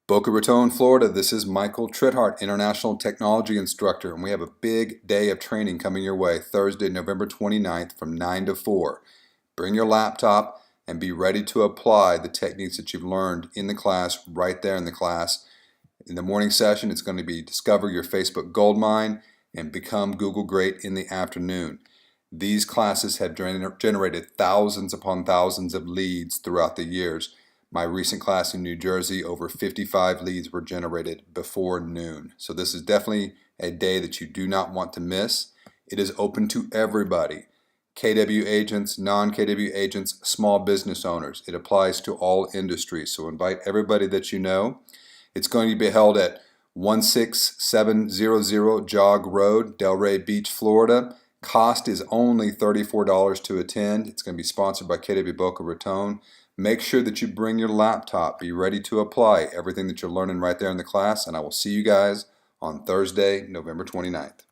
Boca Raton, Florida. This is Michael Trithart, International Technology Instructor, and we have a big day of training coming your way Thursday, November 29th from 9 to 4. Bring your laptop and be ready to apply the techniques that you've learned in the class right there in the class. In the morning session, it's going to be Discover Your Facebook Goldmine and Become Google Great in the afternoon. These classes have generated thousands upon thousands of leads throughout the years. My recent class in New Jersey, over 55 leads were generated before noon. So this is definitely a day that you do not want to miss. It is open to everybody. KW agents, non-KW agents, small business owners. It applies to all industries. So invite everybody that you know. It's going to be held at 16700 Jog Road, Delray Beach, Florida. Cost is only $34 to attend. It's going to be sponsored by KW Boca Raton. Make sure that you bring your laptop. Be ready to apply everything that you're learning right there in the class, and I will see you guys on Thursday, November 29th.